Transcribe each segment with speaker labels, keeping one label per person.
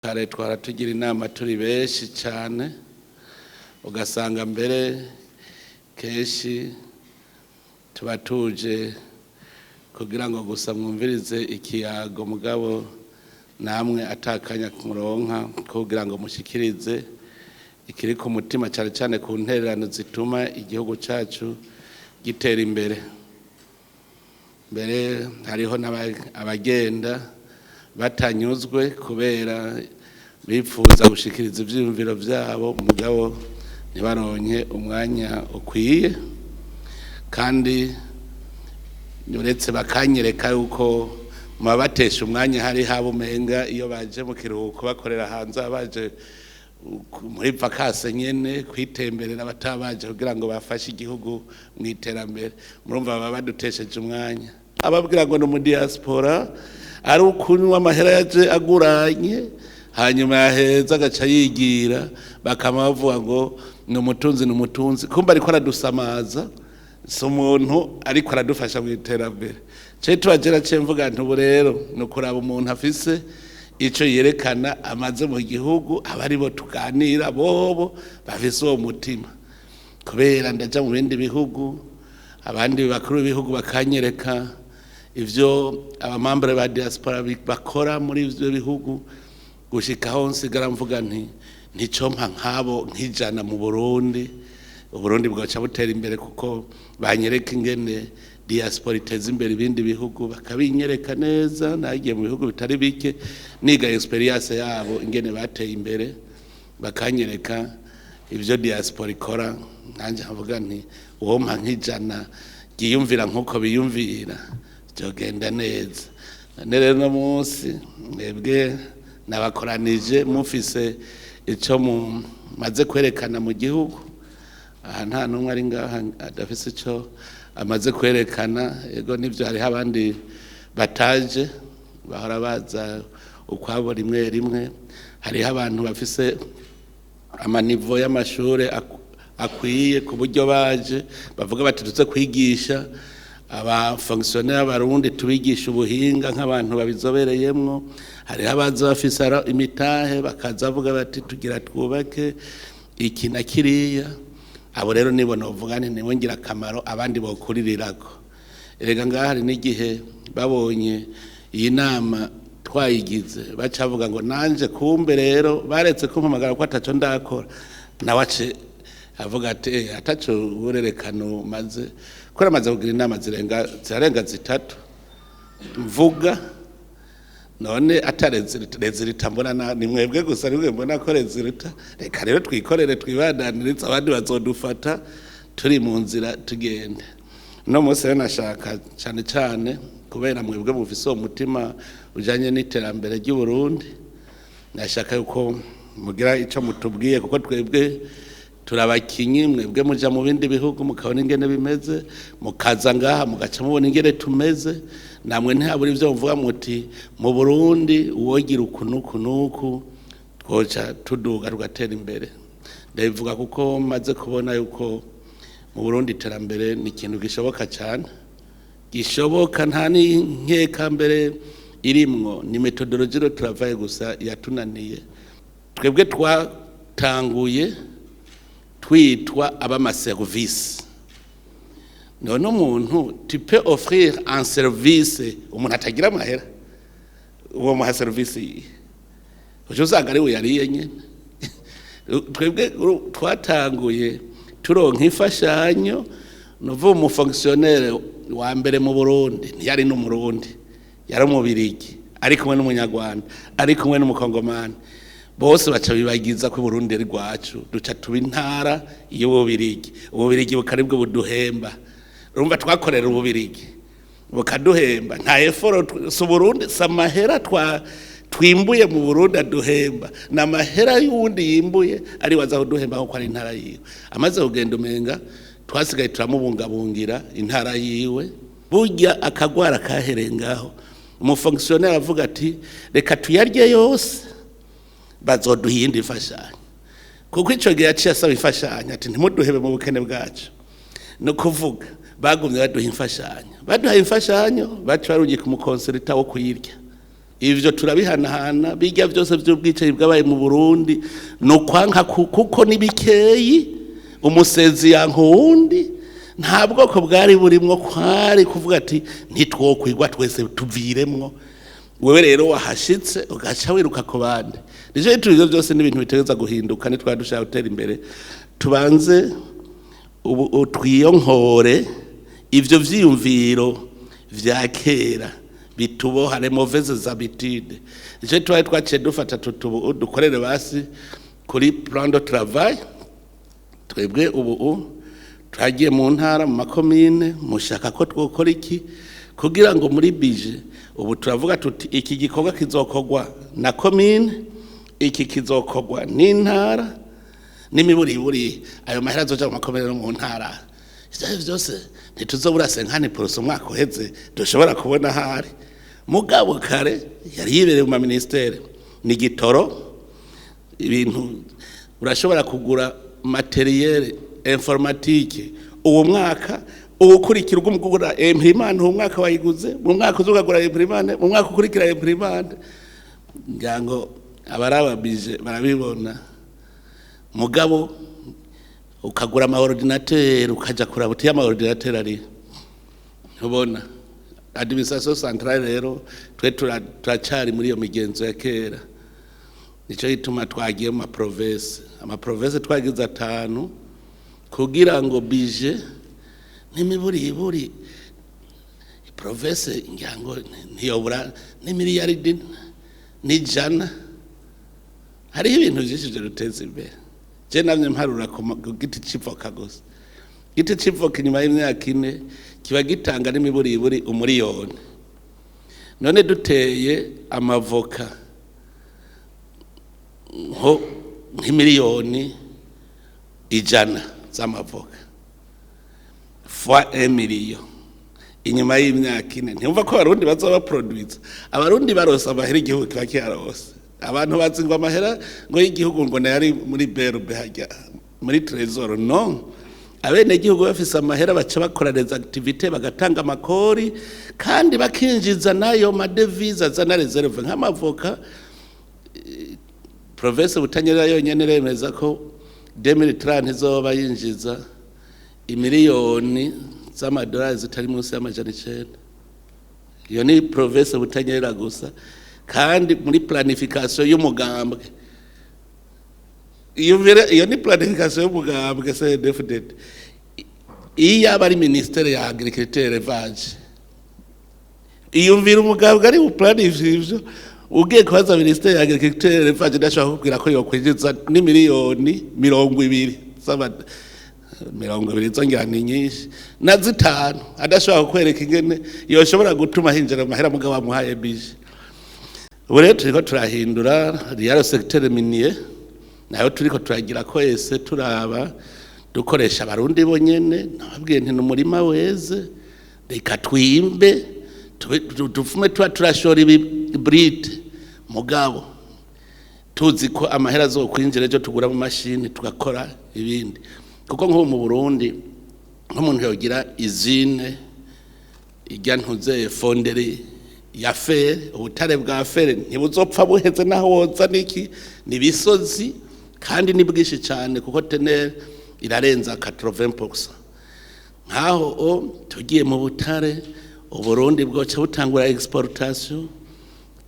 Speaker 1: kare tugira inama turi benshi cyane ugasanga mbere kenshi tuba tuje kugira ngo gusa mwumvirize ikiyago mugabo namwe atakanya kumuronka kugira ngo mushikirize ikiri ku mutima cyane cyane ku ntererano zituma igihugu cyacu gitera imbere. Mbere hariho abagenda batanyuzwe kubera bifuza gushikiriza ivyiyumviro vyabo mugabo ntibaronke umwanya ukwiye, kandi uretse bakanyereka yuko mubatesha umwanya hari habo umenga iyo baje mu kiruhuko bakorera hanze abaje muri vakase nyene kwitemberera batabaje kugira ngo bafashe igihugu mu iterambere. Murumva baba badutesheje umwanya, ababwira ngo no mu diaspora ari ukunywa amahera yaje aguranye hanyuma yaheza agaca yigira bakama bavuga ngo ni umutunzi kumba ariko aradusamaza si umuntu ariko aradufasha mu iterambere. Cyo tubagera cyo mvuga nti ubu rero ni ukuraba umuntu afise ico yerekana amaze mu gihugu abari bo tuganira bobo bafise uwo mutima, kubera ndaja mu bindi bihugu abandi bakuru b'ibihugu bakanyereka ivyo abamambere ba diaspora bakora muri ivyo bihugu gushikaho nsigara mvuga nti nicompa nkabo nkijana mu Burundi bwaca butera imbere kuko banyereka ingene diaspora iteza imbere ibindi bihugu bakabinyereka neza. Nagiye mu bihugu bitari bike niga experience yabo ingene bateye imbere bakanyereka ivyo diaspora ikora, nanje nkavuga nti uwo mpa nkijana giyumvira nkuko biyumvira byogenda neza. Rero no munsi mwebwe nabakoranije mufise ico maze kwerekana mu gihugu, aha nta numwe ari ngaha adafise ico amaze kwerekana. Ego nivyo hari abandi bataje bahora baza ukwabo rimwe hariho abantu bafise amanivo y'amashure akwiye ku buryo baje bavuga bati tuze kwigisha aba fonctionnaire Abarundi tubigisha ubuhinga nk'abantu babizobereyemwo. Hariho abaza bafise imitahe bakaza bavuga bati tugira twubake iki na kiriya. Abo rero nibo novuga nti niwe ngira akamaro abandi bokuririrako. Erega ngaha hari n'igihe babonye iyi nama twayigize bacavuga ngo nanje kumbe rero baretse kumpamagara ko ataco ndakora nawace avuga ati ataco urerekano maze kora maze kugira inama zirenga zitatu mvuga none atarezirita mbona ni mwebwe gusa nimwe mbona ko rezirita. Reka rero twikorere twibandaniriza abandi bazodufata turi mu nzira tugende. No munsi nashaka cyane cyane kubera mwebwe mufise umutima ujanye n'iterambere ry'u Burundi, nashaka yuko mugira ico mutubwiye kuko twebwe turabakinyi mwebwe muja mu bindi bihugu mukabona ingene bimeze mukaza ngaha mugaca mubona ingene tumeze, namwe ntihabura ivyo mvuga muti mu Burundi uwogira ukunuku twoca tuduga tugatera imbere. Ndabivuga kuko maze kubona yuko mu Burundi iterambere ni ikintu gishoboka cyane, gishoboka nta nkeka mbere irimwo, ni metodologie turavaye gusa yatunaniye. Twebwe twatanguye twitwa abamaservice. None umuntu tu peux offrir un service umuntu atagira amahera uwo muha service ujo usanga ari we yariye nyene. Twebwe twatanguye turonka imfashanyo novuga mu fonctionnaire wa mbere mu Burundi ntiyari n'umurundi yari umubirigi ari kumwe n'umunyarwanda ari kumwe n'umukongomani bose baca bibagiza ko Burundi ari rwacu duca tuba intara iyo ububirigi bukaribwo buduhemba. Urumva twakorera ububirigi bukaduhemba nta effort su Burundi samahera twimbuye mu Burundi aduhemba na mahera y'undi yimbuye ari waza kuduhemba ko ari intara yiwe. Amaze kugenda umenga twasigaye turamubungabungira intara yiwe, burya akagwara kaherengaho umufonctionnaire avuga ati reka tuyarye yose bazoduha iyindi imfashanyo, kuko ico gihe yaciye asaba imfashanyo ati ntimuduhebe mu bukene bwacu. No kuvuga bagumye baduha imfashanyo baca barungika umukonserita wo kuyirya ivyo turabihanahana bijya byose by'ubwicaye bwabaye mu Burundi no kwanka kuko nibikeyi umusezi yankundi nta bwoko bwari burimwo kwari kuvuga ati ntitwokwigwa twese tuviremwo wewe rero wahashitse ugaca wiruka ku bandi nije ivyo byose n'ibintu bitegeza guhinduka ni twadushaka gutera imbere tubanze ubu twiyonkore ivyo vyiyumviro vya kera bituboha les mauvaises habitudes je twaciye dufata dukorere basi kuri plan de travail twebwe ubu twagiye mu ntara mu makomine mushaka ko twokora iki kugira ngo muri bije ubu turavuga tuti iki gikorwa kizokorwa na komine iki kizokorwa n'intara n'imiburiburi ayo mahera azoja mu makomine no mu ntara ivyo byose ntituzobura 50% umwaka uheze dushobora kubona hari mugabo kare yari yibereye mu ministere ni gitoro ibintu urashobora kugura materiel informatique uwo mwaka ukurikira ugumugura imprimante uwo mwaka wayiguze mu mwaka uzogagura imprimante mu mwaka ukurikira imprimante ngango abarababije barabibona mugabo ukagura ama ordinateur ukaja kurabuti ama ordinateur ari ubona administration centrale rero twe turacari muri iyo migenzo ya kera nico ituma twagiye mu ama province twagize 5 kugira ngo bije n'imiburiburi province ngango ntiyobura ni miliyaridi ni jana hari ibintu byinshi byo ruteza imbere je namye mparura ku giti civoka gusa giti civoka nyuma y'imyaka 4 kiba gitanga n'imiburiburi umuriyoni none duteye amavoka ho nk'imiliyoni 100 z'amavoka fois 1 million inyuma y'imyaka 4 ntumva ko abarundi bazoba produce abarundi barosa amahera igihugu kiba kirarose abantu bazingwa amahera ngo y'igihugu ngo nari muri berbe hajya muri trésor no abene igihugu bafise amahera baca bakora les activités bagatanga amakori kandi bakinjiza nayo ma devise azana reserve nk'amavoka province Butanyerera yonyene remeza ko 2030 izoba yinjiza imiliyoni z'amadolari zitari munsi y'amajana 9 iyo ni province Butanyerera gusa kandi muri planification y'umugambwe iyo ni planification y'umugambwe c'est definite iyo abari ministère ya agriculture élevage iyo mvira umugambwe ari uplanify ivyo ugiye kwaza ministère ya agriculture élevage ndashaka kubwira ko yokwinjiza ni miliyoni 20 zongira ni nyinshi na zitanu adashaka kwereka ingene yoshobora gutuma hinjira amahera mugabo bamuhaye bije ubu rero turiko turahindura riyaro secteur minier nayo turiko turagira ko ese turaba dukoresha abarundi bonyene nababwiye nti n'umurima weze reka twimbe tufume turashora ibride mugabo tuzi ko amahera azokwinjira ejo tugura mu mashini tugakora ibindi kuko nko mu Burundi nk'umuntu yogira izine ijya ntuze fonderi ya fere ubutare bwa fere ntibuzopfa buheze naho woza niki nibisozi kandi ni bwishi cyane kuko tenere irarenza 80%. Nkaho tugiye mu butare Uburundi bwoca butangura exportation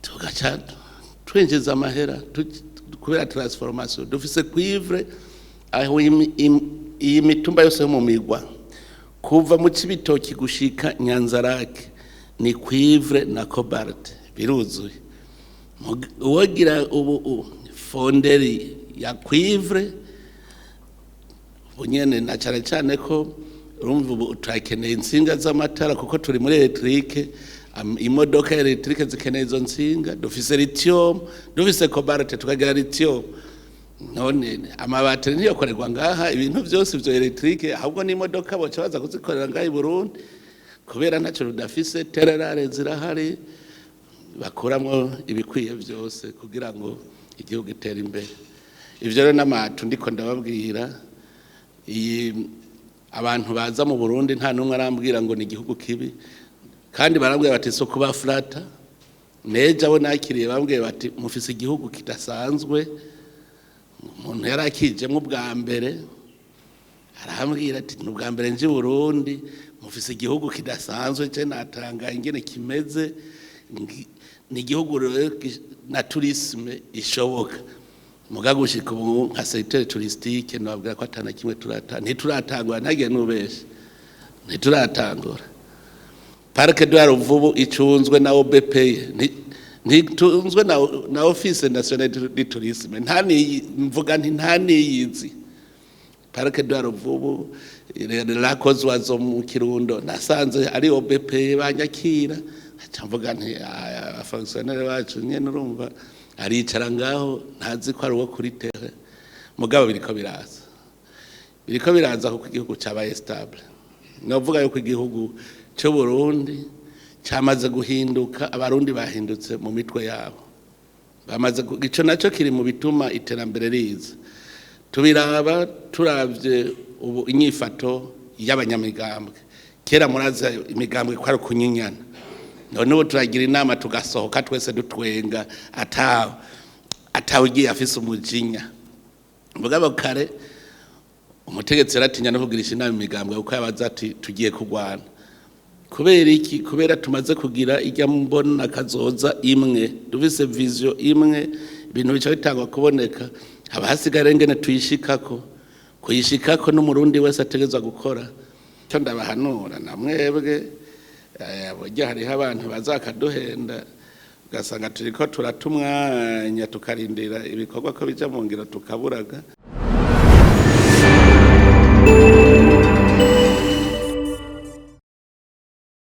Speaker 1: tugaca twinjiza amahera kubera transformation dufise cuivre aho iyi mitumba yose mu migwa kuva mu Cibitoki gushika Nyanzarake ni cuivre na cobalt biruzuye uwogira ubu fonderi ya cuivre bunyene na cyane ko urumva ubu turakeneye insinga z'amatara kuko turi muri electrique imodoka electrique zikeneye izo nsinga dufise lithium dufise cobalt tukagira lithium none amabateri niyo korerwa ngaha ibintu byose byo electrique ahubwo ni imodoka boca baza kuzikorera ngaha i Burundi kubera ntacyo rudafise tererare zirahari bakuramo ibikwiye byose kugira ngo igihugu gitere imbere ivyo rero n'amatu ndiko ndababwira abantu baza mu Burundi nta numwe arambwira ngo ni igihugu kibi kandi barambwira bati so kuba flata neja abo nakiriye bambwiye bati mufise igihugu kidasanzwe. Umuntu yarakijemwe ubwa mbere arambwira ati n'ubwa mbere nje Burundi mufise igihugu kidasanzwe je natanga ingene kimeze, ni igihugu na tourisme ishoboka. Mugagushika ubu nka secteur touristique nababwira ko atana kimwe ntituratangura ntagiye nubeshe ntituratangura. Parc de la Ruvubu icunzwe na OBP ntitunzwe na Office Nationale du Tourisme, mvuga nti nta niyizi. Parc de la Ruvubu rakozwa zo mu Kirundo nasanze ari OBP banyakira, mvuga nti abafonctionnaire bacu nyene urumva aricara ngaho ntazi ko ari uwo kuri terre. Mugabo biriko biraza kuko igihugu cabaye stable. Navuga yuko igihugu cyo Burundi cyamaze guhinduka, abarundi bahindutse mu mitwe yabo, bamaze ico naco kiri mu bituma iterambere riza. Tubiraba turavye ubu inyifato y'abanyamigambwe, kera muraza imigambwe ko ari kunyinyana, none ubu turagira inama tugasohoka twese dutwenga atawigiye afise umujinya. Mugabo kare umutegetsi yaratinya no kugirisha inama imigambwe kuko yabaza ati tugiye kugwana. Kubera iki? Kubera tumaze kugira ijya mbona kazoza imwe, dufise vision imwe, ibintu bica bitangwa kuboneka. Abahasigara ngene tuyishikako, kuyishikako n'umurundi wese ategezwa gukora. Cyo ndabahanura na mwebwe burya hariho abantu bazakaduhenda ugasanga turiko turatumwanya tukarindira ibikorwa ko bija mu ngiro tukaburaga.